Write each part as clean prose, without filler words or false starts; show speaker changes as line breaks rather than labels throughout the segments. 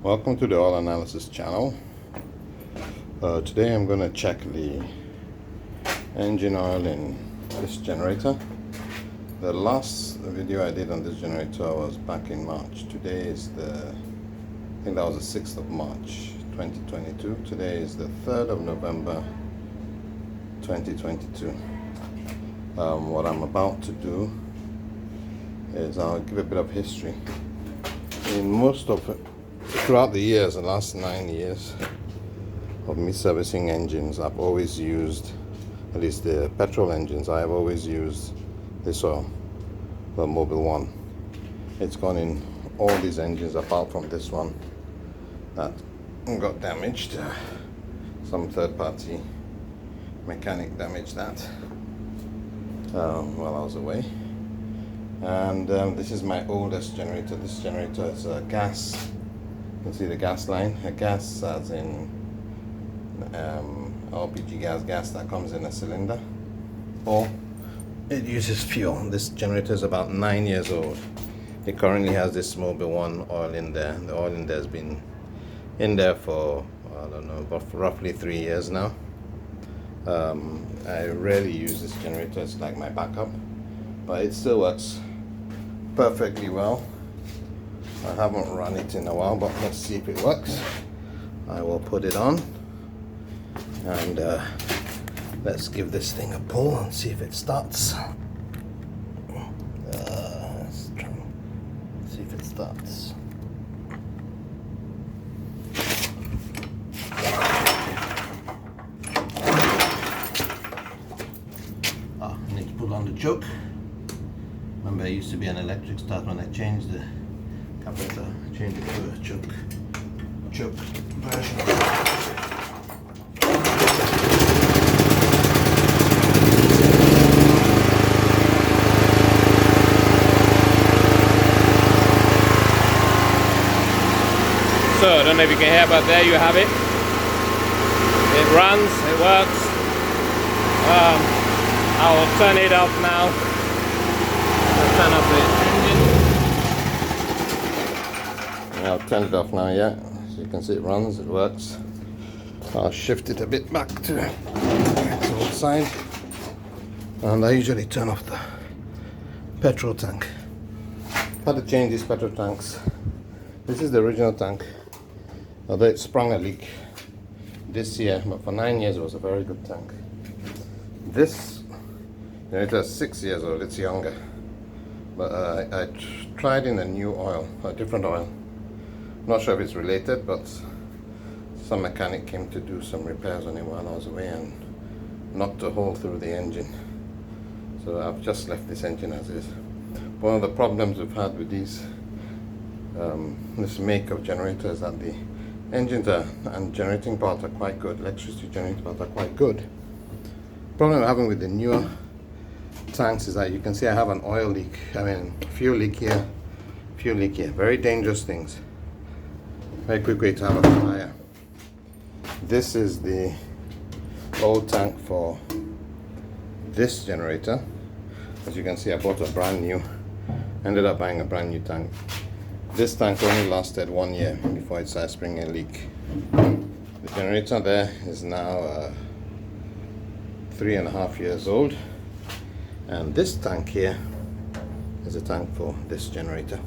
Welcome to the oil analysis channel. Today I'm going to check the engine oil in this generator. The last video I did on this generator was back in March. Today is I think that was the 6th of March 2022. Today is the 3rd of November 2022. What I'm about to do is I'll give a bit of history. Throughout the years, the last 9 years of me servicing engines, I've always used, at least the petrol engines, I have always used this oil, the Mobil 1. It's gone in all these engines apart from this one that got damaged. Some third-party mechanic damaged that while I was away. And this is my oldest generator. This generator is a gas. You can see the gas line. A gas as in LPG gas that comes in a cylinder, or it uses fuel. This generator is about 9 years old. It currently has this Mobil 1 oil in there. The oil in there has been in there for, I don't know, about roughly 3 years now. I rarely use this generator. It's like my backup, but it still works perfectly well. I haven't run it in a while, but let's see if it works. I will put it on and let's give this thing a pull and see if it starts. Let's try and see if it starts. I need to pull on the choke. Remember, it used to be an electric start. When I changed the carburetor, I changed it to a choke version. So I don't know if you can hear, but there you have it. It runs, it works. I will turn it off now. I'll turn off the engine. I'll turn it off now, yeah. So you can see it runs, it works. I'll shift it a bit back to the old side. And I usually turn off the petrol tank. Had to change these petrol tanks. This is the original tank. Although it sprung a leak this year, but for 9 years it was a very good tank. This generator is 6 years old, it's younger. But I tried in a new oil, a different oil. Not sure if it's related, but some mechanic came to do some repairs on it while I was away and knocked a hole through the engine. So I've just left this engine as is. One of the problems we've had with this make of generators is that the engines and generating parts are quite good. Electricity generating parts are quite good. The problem I'm having with the newer tanks is that you can see I have an oil leak. Fuel leak here, fuel leak here. Very dangerous things. Very quick way to have a fire. This is the old tank for this generator. As you can see, I bought a brand new. Ended up buying a brand new tank. This tank only lasted 1 year before it started springing a leak. The generator there is now 3.5 years old. And this tank here is a tank for this generator.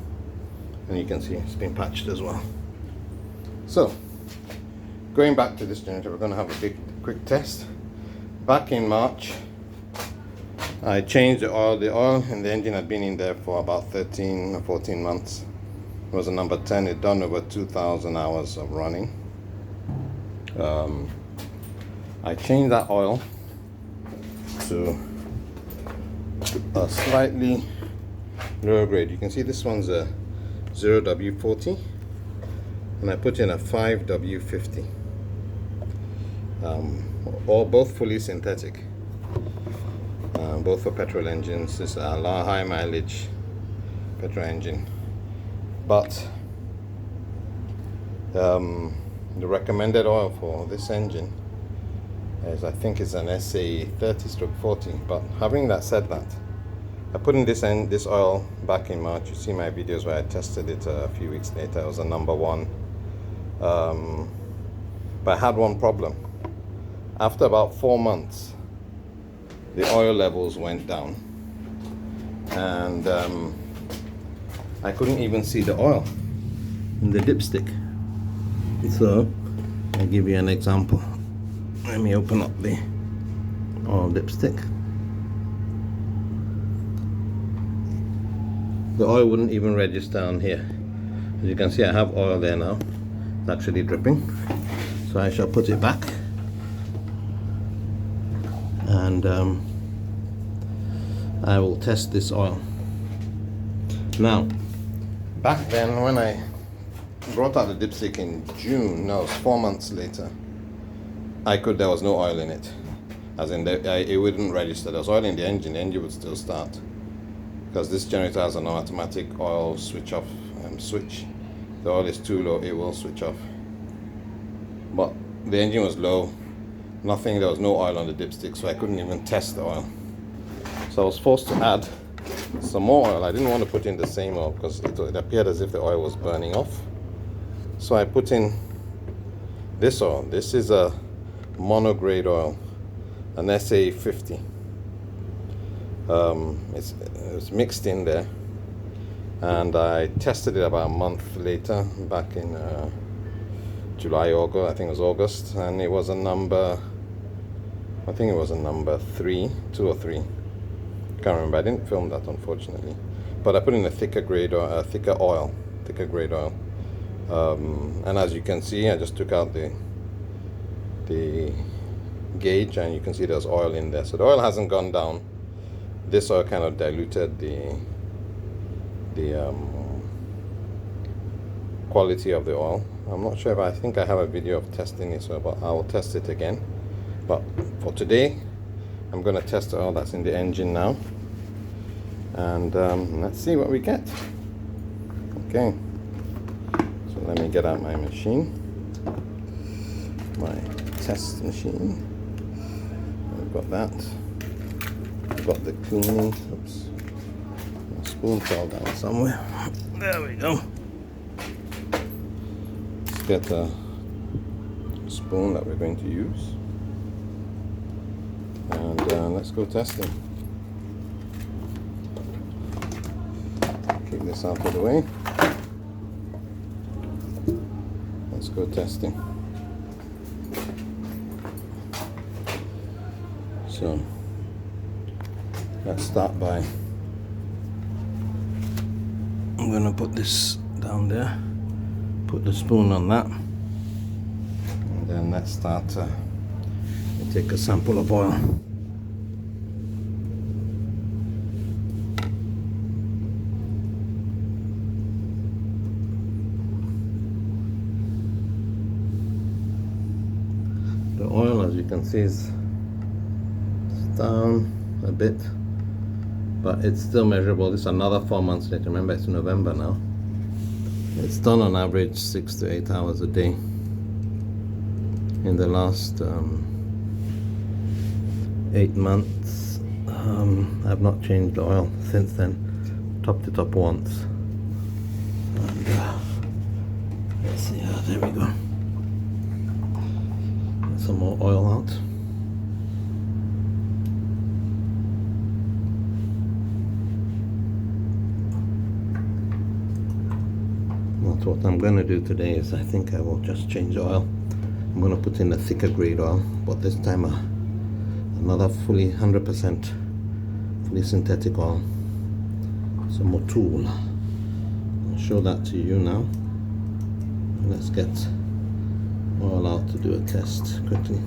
And you can see it's been patched as well. So, going back to this generator, we're going to have a quick test. Back in March, I changed the oil. The oil in the engine had been in there for about 13 or 14 months. It was a number 10. It done over 2,000 hours of running. I changed that oil to a slightly lower grade. You can see this one's a 0W40 and I put in a 5W50. Both fully synthetic. Both for petrol engines. This is a high mileage petrol engine. But the recommended oil for this engine is, I think it's an SAE 30/40. But having said that, I put in this oil back in March. You see my videos where I tested it a few weeks later. It was a number 1 But I had one problem. After about 4 months, the oil levels went down, and I couldn't even see the oil in the dipstick. So I'll give you an example. Let me open up the oil dipstick. The oil wouldn't even register on here. As you can see, I have oil there now. It's actually dripping. So I shall put it back, and I will test this oil. Now, back then when I brought out the dipstick in June, no, it was 4 months later, there was no oil in it. As in, it wouldn't register. There was oil in the engine would still start. Because this generator has an automatic oil switch off switch. If the oil is too low, it will switch off. But the engine was low, there was no oil on the dipstick, so I couldn't even test the oil. So I was forced to add some more oil. I didn't want to put in the same oil because it appeared as if the oil was burning off. So I put in this oil. This is a monograde oil, an SA50. It's mixed in there, and I tested it about a month later, back in July, August, I think it was August, and it was a number, I think it was a number 2 or 3. Can't remember. I didn't film that, unfortunately. But I put in a thicker grade or thicker grade oil. And as you can see, I just took out the gauge, and you can see there's oil in there. So the oil hasn't gone down. This oil kind of diluted the quality of the oil. I'm not sure I think I have a video of testing it, but I will test it again. But for today, I'm going to test the oil that's in the engine now, and let's see what we get. Okay, so let me get out my machine, my test machine. I've got that. I've got the cleaning. Oops, my spoon fell down somewhere. There we go. Let's get a spoon that we're going to use, and let's go testing. Keep this out of the way. Let's go testing. So let's start by, I'm going to put this down there, put the spoon on that, and then let's start take a sample of oil. The oil, as you can see, is down a bit, but it's still measurable. This is another 4 months later. Remember, it's November now. It's done on average 6 to 8 hours a day. In the last 8 months, I've not changed the oil since then. Topped it up once. And, let's see. There we go. Get some more oil out. What I'm going to do today is, I think I will just change the oil. I'm going to put in a thicker grade oil, but this time another fully 100% fully synthetic oil, some more tool. I'll show that to you now. Let's get oil out to do a test quickly.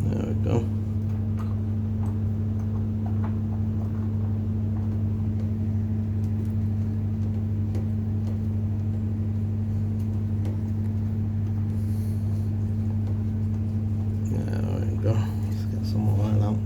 There we go. Let's get some more oil out.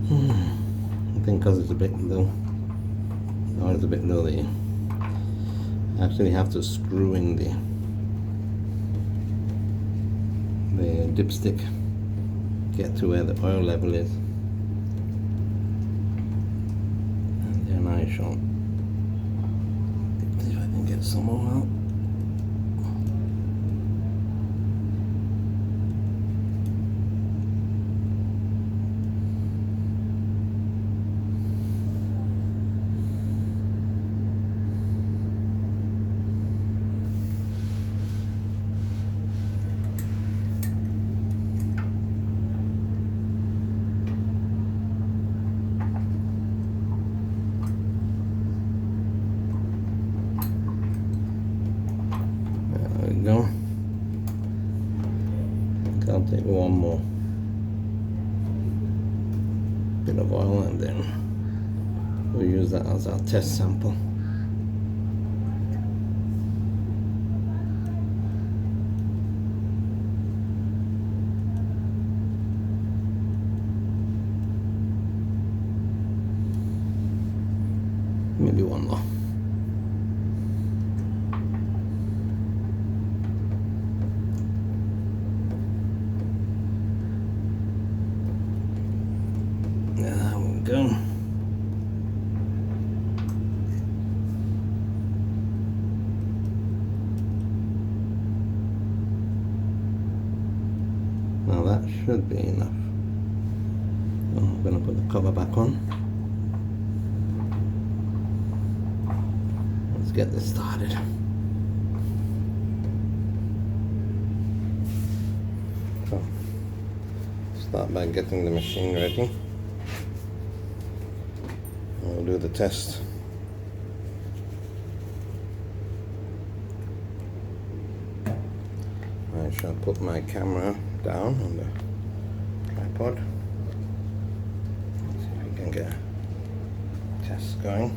I think because it's a bit low, or it's a bit low there, I actually have to screw in the dipstick, get to where the oil level is, and then I shall see if I can get some more out. Go. I think I'll take one more bit of oil and then we'll use that as our test sample. Maybe one more. There we go. Now that should be enough. So I'm going to put the cover back on. Let's get this started. So, start by getting the machine ready. We'll do the test. I shall put my camera down on the tripod. See if we can get a test going.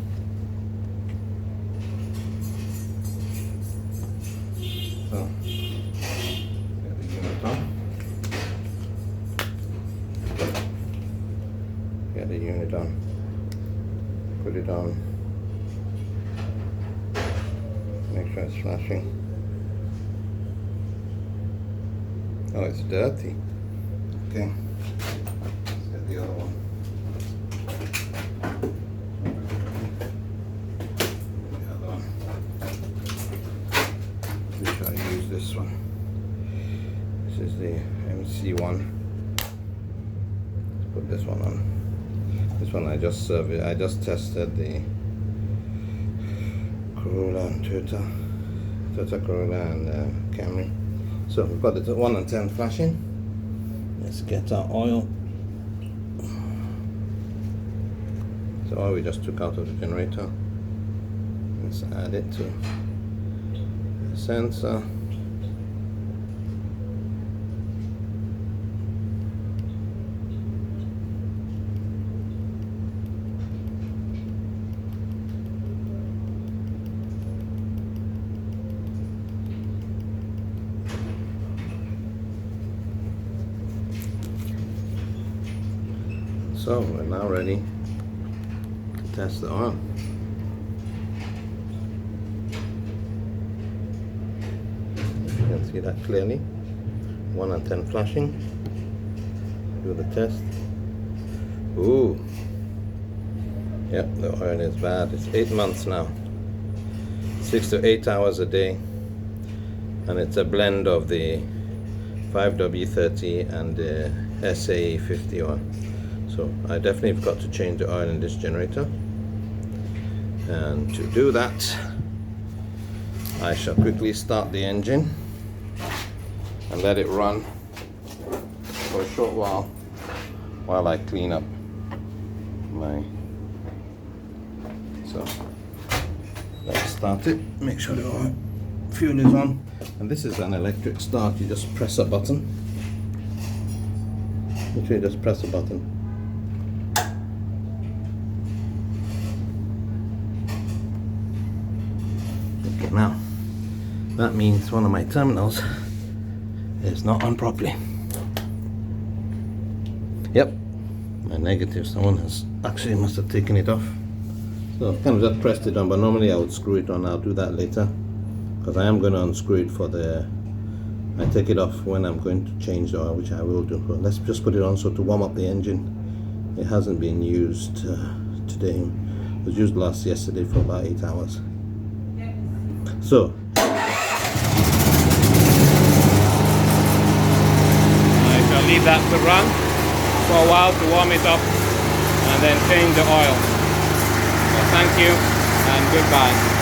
So, get the unit on. Get the unit on. Put it on. Make sure it's flashing. Oh, it's dirty. Okay. Let's get the other one. The other one. We shall use this one. This is the MC1. Let's put this one on. This one I just tested the Corolla and Toyota Corolla and Camry. So we've got the 1 and 10 flashing. Let's get our oil. So oil we just took out of the generator. Let's add it to the sensor. So we're now ready to test the oil. You can see that clearly. 1 and 10 flashing. Do the test. Ooh. Yep, the oil is bad. It's 8 months now. 6 to 8 hours a day. And it's a blend of the 5W30 and the SA50 oil. So I definitely have got to change the oil in this generator, and to do that I shall quickly start the engine and let it run for a short while I clean up my. So let's start it. Make sure the oil fuel is on, and this is an electric start. You just press a button. Literally just press a button. Okay, now that means one of my terminals is not on properly. Yep, my negative. Someone has actually must have taken it off. So I've kind of just pressed it on, but normally I would screw it on. I'll do that later because I am going to unscrew it for the, I take it off when I'm going to change the oil, which I will do. But let's just put it on so to warm up the engine. It hasn't been used today. It was used yesterday for about 8 hours. So
I shall leave that to run for a while to warm it up and then change the oil. So thank you and goodbye.